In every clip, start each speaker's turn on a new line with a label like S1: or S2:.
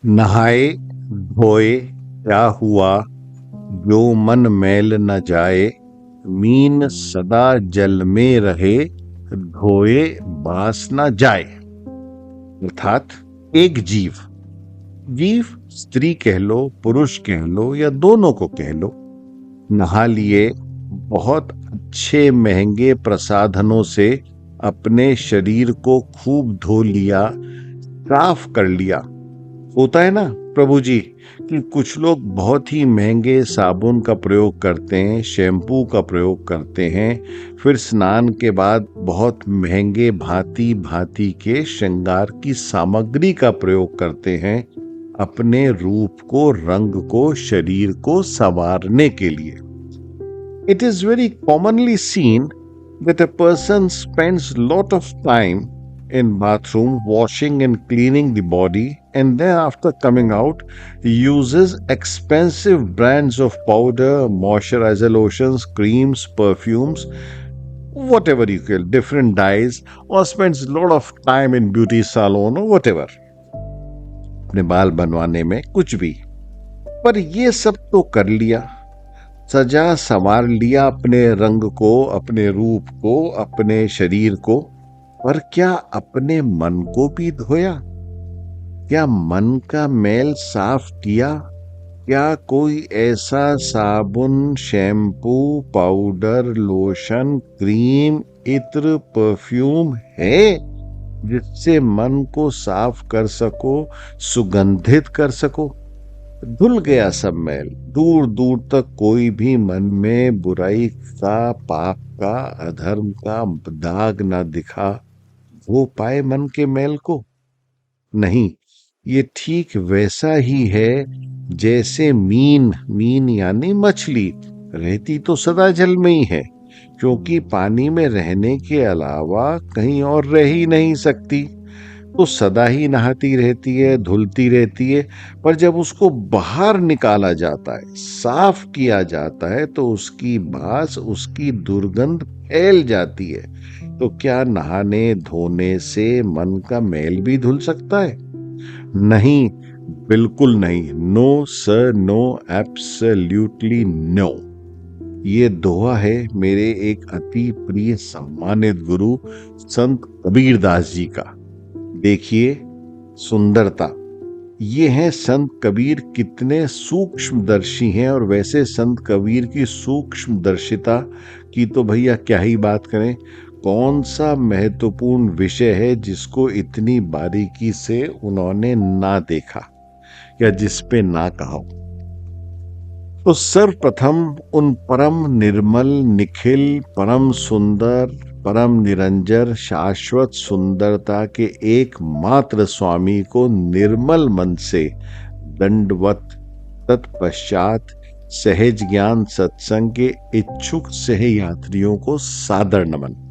S1: नहाए धोए क्या हुआ, जो मन मैल न जाए। मीन सदा जल में रहे, धोए बास न जाए। अर्थात एक जीव, जीव स्त्री कह लो, पुरुष कह लो या दोनों को कह लो, नहा लिए, बहुत अच्छे महंगे प्रसाधनों से अपने शरीर को खूब धो लिया, साफ कर लिया। होता है ना प्रभु जी कि कुछ लोग बहुत ही महंगे साबुन का प्रयोग करते हैं, शैम्पू का प्रयोग करते हैं, फिर स्नान के बाद बहुत महंगे भांति भांति के श्रृंगार की सामग्री का प्रयोग करते हैं अपने रूप को, रंग को, शरीर को संवारने के लिए। It is very commonly seen that a person spends lot of time in bathroom washing and cleaning the body, and then after coming out uses expensive brands of powder, moisturizer lotions, creams, perfumes, whatever you call, different dyes, or spends a lot of time in beauty salon or whatever, अपने बाल बनवाने में कुछ भी। पर ये सब तो कर लिया, सजा संवार लिया अपने रंग को, अपने रूप को, अपने शरीर को, पर क्या अपने मन को भी धोया? क्या मन का मैल साफ किया? क्या कोई ऐसा साबुन, शैम्पू, पाउडर, लोशन, क्रीम, इत्र, परफ्यूम है जिससे मन को साफ कर सको, सुगंधित कर सको? धुल गया सब मैल, दूर दूर तक कोई भी मन में बुराई का, पाप का, अधर्म का दाग ना दिखा। वो पाए मन के मैल को? नहीं, ये ठीक वैसा ही है जैसे मीन, मीन यानी मछली, रहती तो सदा जल में ही है, क्योंकि पानी में रहने के अलावा कहीं और रह ही नहीं सकती, तो सदा ही नहाती रहती है, धुलती रहती है। पर जब उसको बाहर निकाला जाता है, साफ किया जाता है, तो उसकी बास, उसकी दुर्गंध फैल जाती है। तो क्या नहाने धोने से मन का मैल भी धुल सकता है? नहीं, बिल्कुल नहीं। No sir, no, absolutely no. ये दोहा है मेरे एक अति प्रिय सम्मानित गुरु संत कबीरदास जी का। देखिए सुंदरता, ये है संत कबीर कितने सूक्ष्मदर्शी हैं, और वैसे संत कबीर की सूक्ष्मदर्शिता की तो भैया क्या ही बात करें। कौन सा महत्वपूर्ण विषय है जिसको इतनी बारीकी से उन्होंने ना देखा या जिस पे ना कहा हो? तो सर्वप्रथम उन परम निर्मल, निखिल, परम सुंदर, परम निरंजर, शाश्वत सुंदरता के एकमात्र स्वामी को निर्मल मन से दंडवत, तत्पश्चात सहज ज्ञान सत्संग के इच्छुक सह यात्रियों को सादर नमन।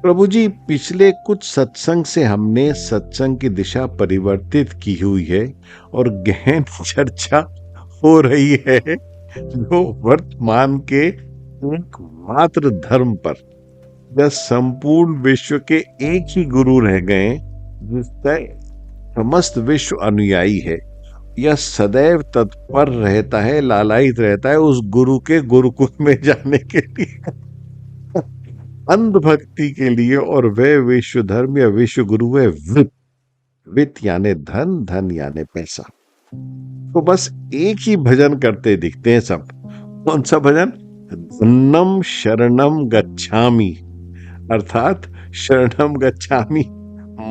S1: प्रभु जी, पिछले कुछ सत्संग से हमने सत्संग की दिशा परिवर्तित की हुई है और गहन चर्चा हो रही है जो वर्तमान के एकमात्र धर्म पर, या संपूर्ण विश्व के एक ही गुरु रह गए जिसका समस्त विश्व अनुयायी है, या सदैव तत्पर रहता है, लालायित रहता है उस गुरु के गुरुकुल में जाने के लिए, अंध भक्ति के लिए। और वह विश्व धर्म या विश्व गुरु है वित्त, वित्त यानी धन, धन यानी पैसा। तो बस एक ही भजन करते दिखते हैं सब। कौन सा भजन? धन्नम शरणम गच्छामि, अर्थात शरणम गच्छामि,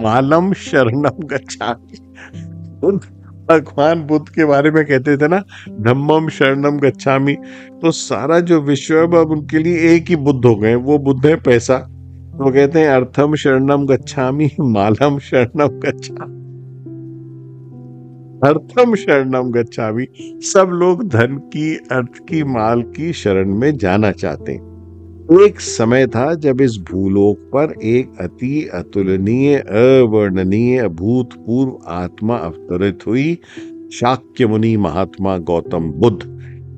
S1: मालम शरणम गच्छामि। भगवान बुद्ध के बारे में कहते थे ना, धम्मम शरणम गच्छामि। तो सारा जो विश्व है अब उनके लिए एक ही बुद्ध हो गए, वो बुद्ध है पैसा। तो कहते हैं अर्थम शरणम गच्छामि, मालम शरणम गच्छामि, अर्थम शरणम गच्छामि। सब लोग धन की, अर्थ की, माल की शरण में जाना चाहते हैं। एक समय था जब इस भूलोक पर एक अति अतुलनीय, अवर्णनीय, अभूतपूर्व आत्मा अवतरित हुई, शाक्य मुनि महात्मा गौतम बुद्ध,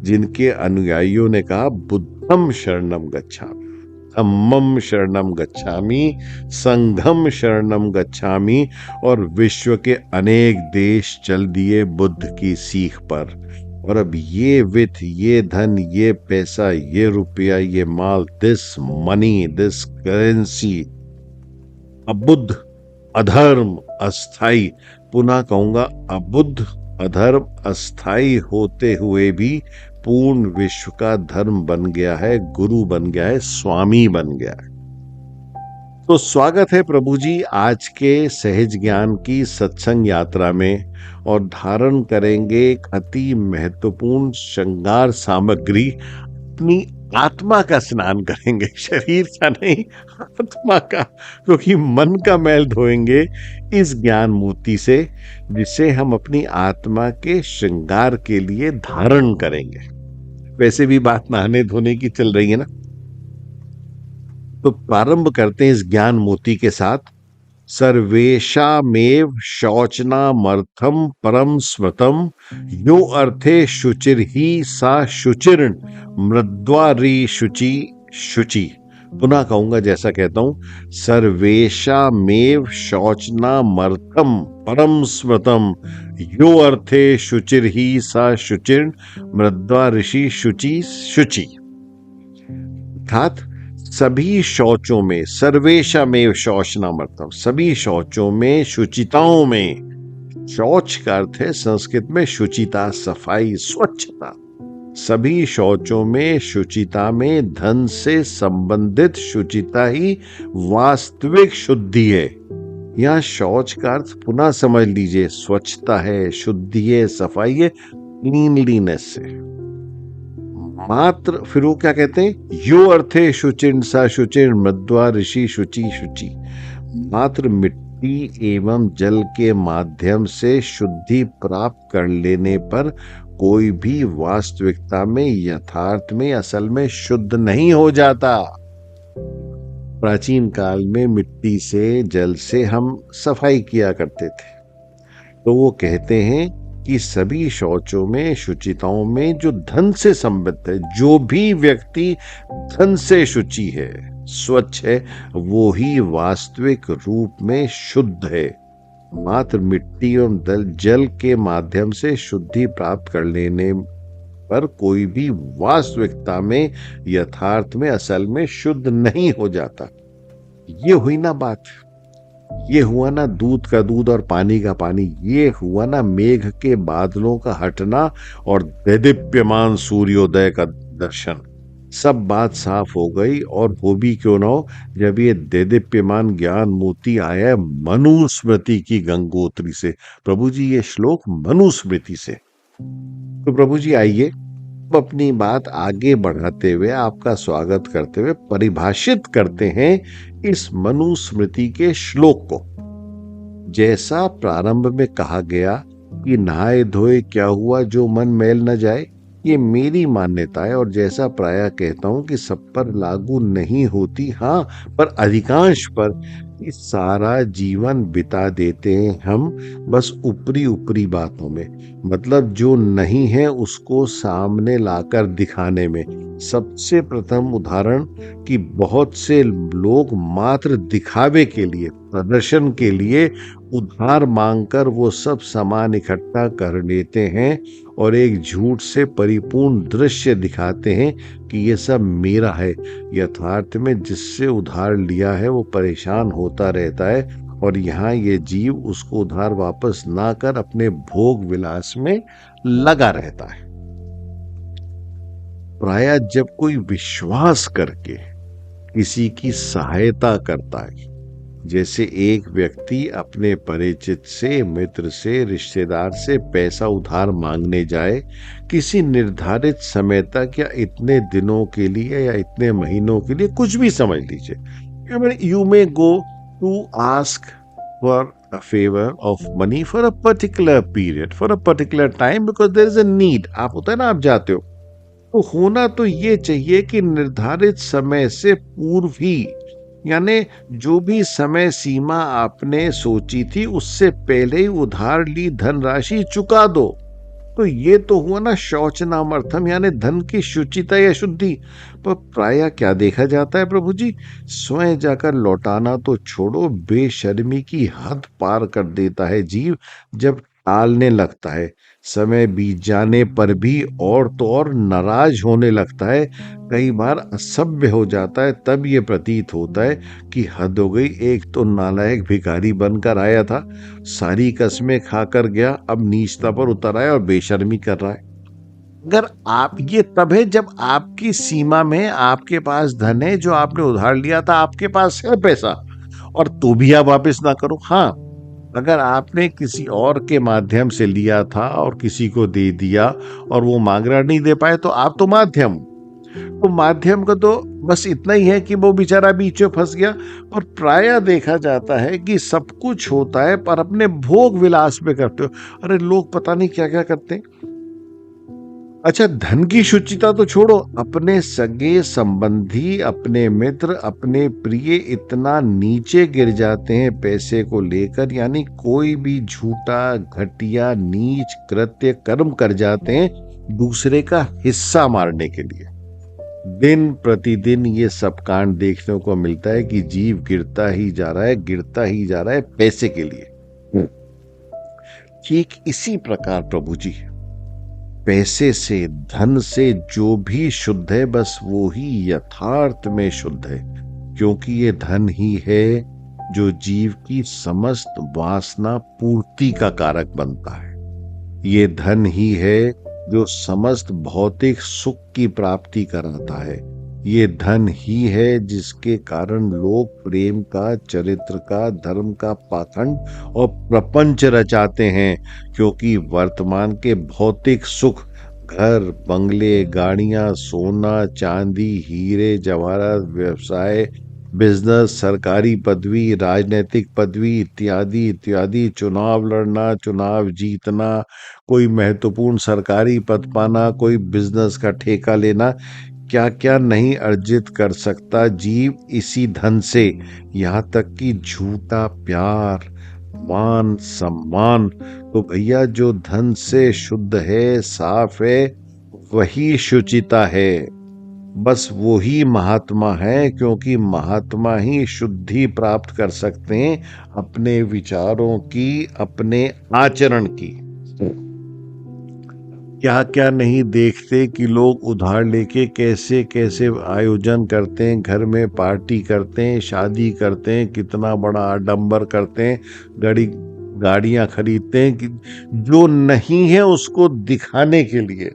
S1: जिनके अनुयायियों ने कहा बुद्धम शरणम गच्छामि। धम्मम शरणम गच्छामि, संघम शरणम गच्छामि, और विश्व के अनेक देश चल दिए बुद्ध की सीख पर। और अब ये वित्त, ये धन, ये पैसा, ये रुपया, ये माल, दिस मनी, दिस करेंसी, अबुद्ध, अधर्म, अस्थाई, पुनः कहूंगा अबुद्ध, अधर्म, अस्थाई होते हुए भी पूर्ण विश्व का धर्म बन गया है, गुरु बन गया है, स्वामी बन गया है। तो स्वागत है प्रभु जी आज के सहज ज्ञान की सत्संग यात्रा में, और धारण करेंगे एक अति महत्वपूर्ण श्रृंगार सामग्री, अपनी आत्मा का स्नान करेंगे, शरीर का नहीं, आत्मा का, क्योंकि मन का मैल धोएंगे इस ज्ञान मोती से, जिसे हम अपनी आत्मा के श्रृंगार के लिए धारण करेंगे। वैसे भी बात नहाने धोने की चल रही है ना, तो प्रारंभ करते हैं इस ज्ञान मोती के साथ। सर्वेषामेव शौचनामर्थम परम स्मृतम, यो अर्थे शुचिर ही सा शुचिर्न मृद्वारी शुचि शुचि। पुनः कहूंगा, जैसा कहता हूं, सर्वेषामेव शौचनामर्थम परम स्मृतम, यो अर्थे शुचिर ही सा शुचिर्न मृद्वा ऋषि शुचि शुचि। अर्थात सभी शौचों में, सर्वेषामेव शौचनामर्थम, सभी शौचों में, शुचिताओं में, शौच का अर्थ है संस्कृत में शुचिता, सफाई, स्वच्छता। सभी शौचों में, शुचिता में, धन से संबंधित शुचिता ही वास्तविक शुद्धि है। यहां शौच का अर्थ पुनः समझ लीजिए, स्वच्छता है, शुद्धि है, सफाई है, क्लीनलीनेस है। मात्र फिर वो क्या कहते हैं, यो अर्थे शुचिर सा शुचिर मृद्वा ऋषि शुचि शुचि। मात्र मिट्टी एवं जल के माध्यम से शुद्धि प्राप्त कर लेने पर कोई भी वास्तविकता में, यथार्थ में, असल में शुद्ध नहीं हो जाता। प्राचीन काल में मिट्टी से, जल से हम सफाई किया करते थे, तो वो कहते हैं कि सभी शौचों में, शुचिताओं में जो धन से संबद्ध है, जो भी व्यक्ति धन से शुचि है, स्वच्छ है, वो ही वास्तविक रूप में शुद्ध है। मात्र मिट्टी एवं जल के माध्यम से शुद्धि प्राप्त कर लेने पर कोई भी वास्तविकता में, यथार्थ में, असल में शुद्ध नहीं हो जाता। ये हुई ना बात, ये हुआ ना दूध का दूध और पानी का पानी, ये हुआ ना मेघ के बादलों का हटना और देदीप्यमान सूर्योदय का दर्शन। सब बात साफ हो गई, और हो भी क्यों ना हो, जब ये देदीप्यमान ज्ञान मोती आया है मनुस्मृति की गंगोत्री से। प्रभु जी ये श्लोक मनुस्मृति से। तो प्रभु जी आइए अपनी बात आगे बढ़ाते हुए, आपका स्वागत करते हुए परिभाषित करते हैं इस मनुस्मृति के श्लोक को। जैसा प्रारंभ में कहा गया कि नहाए धोए क्या हुआ जो मन मैल न जाए, ये मेरी मान्यता है, और जैसा प्रायः कहता हूं कि सब पर लागू नहीं होती, हाँ पर अधिकांश पर इस सारा जीवन बिता देते हैं हम बस ऊपरी ऊपरी बातों में, मतलब जो नहीं है उसको सामने लाकर दिखाने में। सबसे प्रथम उदाहरण कि बहुत से लोग मात्र दिखावे के लिए, प्रदर्शन के लिए उधार मांगकर वो सब सामान इकट्ठा कर लेते हैं और एक झूठ से परिपूर्ण दृश्य दिखाते हैं कि ये सब मेरा है। यथार्थ में जिससे उधार लिया है वो परेशान होता रहता है, और यहाँ ये जीव उसको उधार वापस ना कर अपने भोग विलास में लगा रहता है। प्रायः जब कोई विश्वास करके किसी की सहायता करता है, जैसे एक व्यक्ति अपने परिचित से, मित्र से, रिश्तेदार से पैसा उधार मांगने जाए किसी निर्धारित समय तक, या इतने दिनों के लिए या इतने महीनों के लिए, कुछ भी समझ लीजिए, you may go to ask for a favor of money for a particular period, for a particular time, because there is a need। आप होता है ना, आप जाते हो, तो होना तो ये चाहिए कि निर्धारित समय से पूर्व ही, यानी जो भी समय सीमा आपने सोची थी उससे पहले ही उधार ली धनराशि चुका दो। तो ये तो हुआ ना शौचनामर्थम, यानी धन की शुचिता या शुद्धि। पर प्रायः क्या देखा जाता है प्रभु जी, स्वयं जाकर लौटाना तो छोड़ो, बेशर्मी की हद पार कर देता है जीव जब टालने लगता है। समय बीत जाने पर भी और तो और नाराज होने लगता है, कई बार असभ्य हो जाता है। तब ये प्रतीत होता है कि हद हो गई, एक तो नालायक भिखारी बनकर आया था, सारी कस्में खाकर गया, अब नीचता पर उतर आया और बेशर्मी कर रहा है। अगर आप, ये तब है जब आपकी सीमा में आपके पास धन है, जो आपने उधार लिया था, आपके पास है पैसा, और तो भी आप वापस ना करो। हाँ, अगर आपने किसी और के माध्यम से लिया था और किसी को दे दिया और वो मांगना नहीं दे पाए, तो आप तो माध्यम, तो माध्यम का तो बस इतना ही है कि वो बेचारा बीच में फंस गया। और प्रायः देखा जाता है कि सब कुछ होता है पर अपने भोग विलास में करते हो। अरे लोग पता नहीं क्या क्या करते हैं। अच्छा, धन की शुचिता तो छोड़ो, अपने सगे संबंधी, अपने मित्र, अपने प्रिय इतना नीचे गिर जाते हैं पैसे को लेकर, यानी कोई भी झूठा घटिया नीच कृत्य कर्म कर जाते हैं दूसरे का हिस्सा मारने के लिए। दिन प्रतिदिन ये सब कांड देखने को मिलता है कि जीव गिरता ही जा रहा है, गिरता ही जा रहा है पैसे के लिए। ठीक इसी प्रकार प्रभु जी, पैसे से, धन से जो भी शुद्ध है, बस वो ही यथार्थ में शुद्ध है, क्योंकि ये धन ही है जो जीव की समस्त वासना पूर्ति का कारक बनता है। ये धन ही है जो समस्त भौतिक सुख की प्राप्ति कराता है। ये धन ही है जिसके कारण लोग प्रेम का, चरित्र का, धर्म का पाखंड और प्रपंच रचाते हैं, क्योंकि वर्तमान के भौतिक सुख, घर, बंगले, गाड़ियां, सोना, चांदी, हीरे जवाहरात, व्यवसाय, बिजनेस, सरकारी पदवी, राजनीतिक पदवी इत्यादि इत्यादि, चुनाव लड़ना, चुनाव जीतना, कोई महत्वपूर्ण सरकारी पद पाना, कोई बिजनेस का ठेका लेना, क्या क्या नहीं अर्जित कर सकता जीव इसी धन से। यहाँ तक कि झूठा प्यार, मान सम्मान। तो भैया, जो धन से शुद्ध है, साफ है, वही शुचिता है। बस वो ही महात्मा है, क्योंकि महात्मा ही शुद्धि प्राप्त कर सकते हैं अपने विचारों की, अपने आचरण की। क्या क्या नहीं देखते कि लोग उधार लेके कैसे कैसे आयोजन करते हैं, घर में पार्टी करते हैं, शादी करते हैं, कितना बड़ा आडंबर करते हैं, गाड़ियां खरीदते हैं, कि जो नहीं है उसको दिखाने के लिए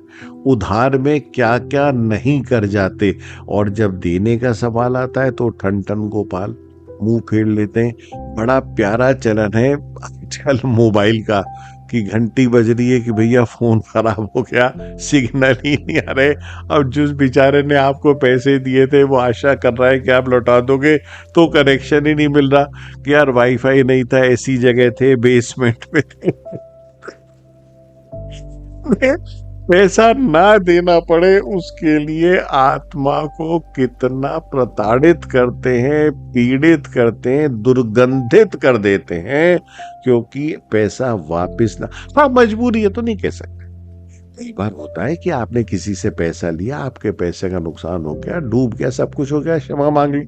S1: उधार में क्या क्या नहीं कर जाते। और जब देने का सवाल आता है तो ठन ठन गोपाल मुंह फेर लेते हैं। बड़ा प्यारा चलन है आजकल मोबाइल का, कि घंटी बज रही है कि भैया फोन खराब हो गया, सिग्नल ही नहीं आ रहे। अब जिस बेचारे ने आपको पैसे दिए थे वो आशा कर रहा है कि आप लौटा दोगे, तो कनेक्शन ही नहीं मिल रहा, कि यार वाईफाई नहीं था, ऐसी जगह थे, बेसमेंट में थे। पैसा ना देना पड़े उसके लिए आत्मा को कितना प्रताड़ित करते हैं, पीड़ित करते हैं, दुर्गंधित कर देते हैं, क्योंकि पैसा वापस ना। हाँ, मजबूरी है तो नहीं कह सकते। कई बार होता है कि आपने किसी से पैसा लिया, आपके पैसे का नुकसान हो गया, डूब गया, सब कुछ हो गया, क्षमा मांग ली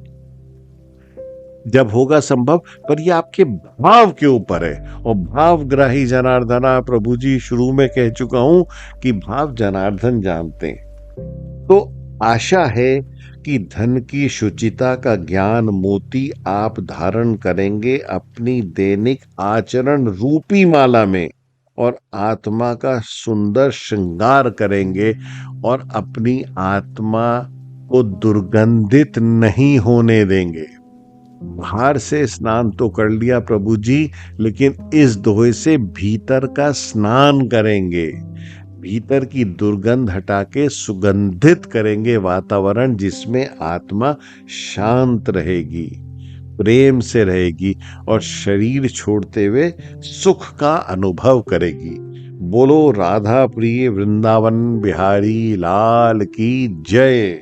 S1: जब होगा संभव। पर ये आपके भाव के ऊपर है, और भावग्राही जनार्दना, प्रभु जी शुरू में कह चुका हूं कि भाव जनार्दन जानते हैं। तो आशा है कि धन की शुचिता का ज्ञान मोती आप धारण करेंगे अपनी दैनिक आचरण रूपी माला में, और आत्मा का सुंदर श्रृंगार करेंगे, और अपनी आत्मा को दुर्गंधित नहीं होने देंगे। बाहर से स्नान तो कर लिया प्रभु जी, लेकिन इस दोहे से भीतर का स्नान करेंगे, भीतर की दुर्गंध हटा के सुगंधित करेंगे वातावरण, जिसमें आत्मा शांत रहेगी, प्रेम से रहेगी, और शरीर छोड़ते हुए सुख का अनुभव करेगी। बोलो राधा प्रिय वृंदावन बिहारी लाल की जय।